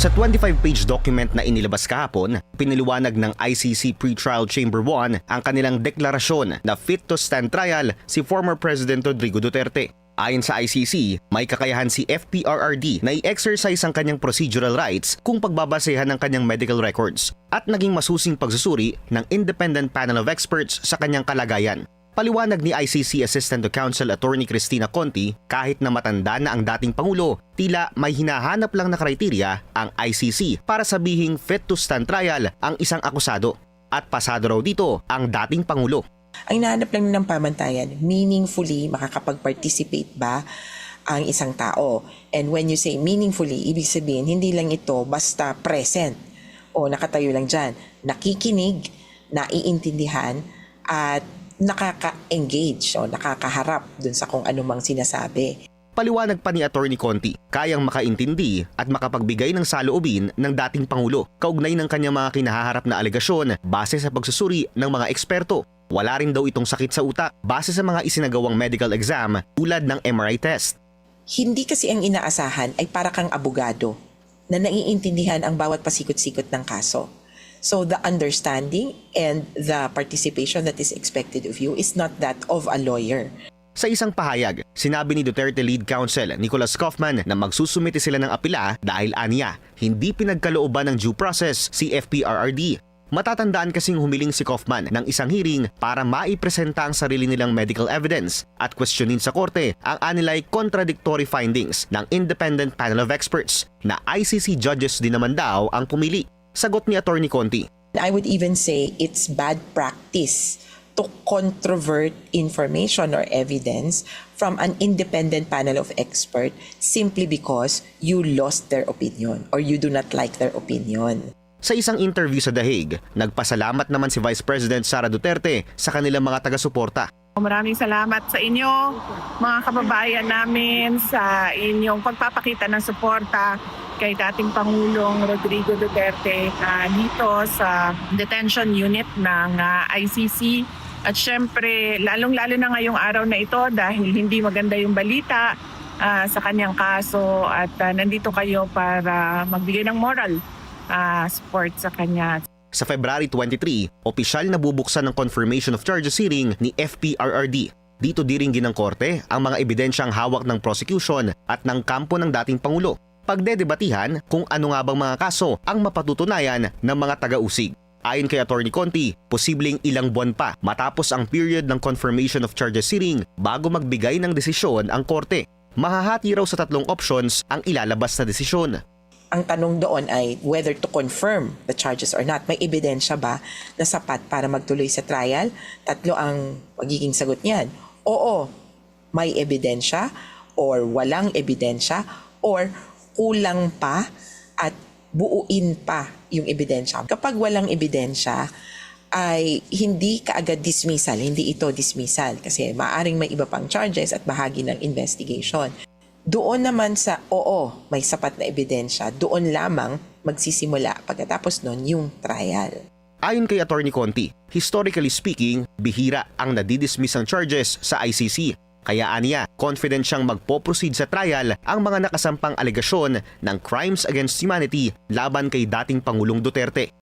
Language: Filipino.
Sa 25-page document na inilabas kahapon, piniliwanag ng ICC Pretrial Chamber 1 ang kanilang deklarasyon na fit to stand trial si former President Rodrigo Duterte. Ayon sa ICC, may kakayahan si FPRRD na i-exercise ang kanyang procedural rights kung pagbabasehan ng kanyang medical records at naging masusing pagsusuri ng independent panel of experts sa kanyang kalagayan. Paliwanag ni ICC Assistant to Counsel Attorney Cristina Conti, kahit na matanda na ang dating Pangulo, tila may hinahanap lang na kriteriya ang ICC para sabihing fit to stand trial ang isang akusado. At pasado raw dito ang dating Pangulo. Ang hinahanap lang ng pamantayan, meaningfully makakapag-participate ba ang isang tao? And when you say meaningfully, ibig sabihin hindi lang ito basta present o nakatayo lang dyan. Nakikinig, naiintindihan at nakaka-engage o nakakaharap dun sa kung anumang sinasabi. Paliwanag pa ni Attorney Conti, kayang makaintindi at makapagbigay ng saloobin ng dating Pangulo kaugnay ng kanyang mga kinahaharap na alegasyon base sa pagsusuri ng mga eksperto. Wala rin daw itong sakit sa utak base sa mga isinagawang medical exam tulad ng MRI test. Hindi kasi ang inaasahan ay para kang abogado na naiintindihan ang bawat pasikot-sikot ng kaso. So the understanding and the participation that is expected of you is not that of a lawyer. Sa isang pahayag, sinabi ni Duterte Lead Counsel Nicholas Kaufman na magsusumite sila ng apela dahil aniya, hindi pinagkalooban ng due process si FPRRD. Matatandaan kasing humiling si Kaufman ng isang hearing para maipresenta ang sarili nilang medical evidence at questionin sa korte ang anilay contradictory findings ng independent panel of experts na ICC judges din naman daw ang pumili. Sagot ni Attorney Conti. I would even say it's bad practice to controvert information or evidence from an independent panel of experts simply because you lost their opinion or you do not like their opinion. Sa isang interview sa The Hague, nagpasalamat naman si Vice President Sara Duterte sa kanilang mga taga-suporta. Maraming salamat sa inyo, mga kababayan namin, sa inyong pagpapakita ng suporta kay dating Pangulong Rodrigo Duterte dito sa detention unit ng ICC. At syempre, lalong-lalo na ngayong araw na ito dahil hindi maganda yung balita sa kanyang kaso at nandito kayo para magbigay ng moral support sa kanya. Sa February 23, opisyal na bubuksan ng confirmation of charges hearing ni FPRRD. Dito diringgin ng korte ang mga ebidensyang hawak ng prosecution at ng kampo ng dating Pangulo. Pagdedebatihan kung ano nga bang mga kaso ang mapatutunayan ng mga taga-usig. Ayon kay Attorney Conti, posibleng ilang buwan pa matapos ang period ng confirmation of charges hearing bago magbigay ng desisyon ang korte. Mahahati raw sa tatlong options ang ilalabas na desisyon. Ang tanong doon ay whether to confirm the charges or not. May ebidensya ba na sapat para magtuloy sa trial? Tatlo ang magiging sagot niyan. Oo, may ebidensya or walang ebidensya or kulang pa at buuin pa yung ebidensya. Kapag walang ebidensya, ay hindi kaagad dismissal, hindi ito dismissal kasi maaring may iba pang charges at bahagi ng investigation. Doon naman sa oo, may sapat na ebidensya, doon lamang magsisimula pagkatapos nun yung trial. Ayon kay Attorney Conti, historically speaking, bihira ang nadidismiss ang charges sa ICC. Kaya aniya, confident siyang magpo-proceed sa trial ang mga nakasampang alegasyon ng crimes against humanity laban kay dating Pangulong Duterte.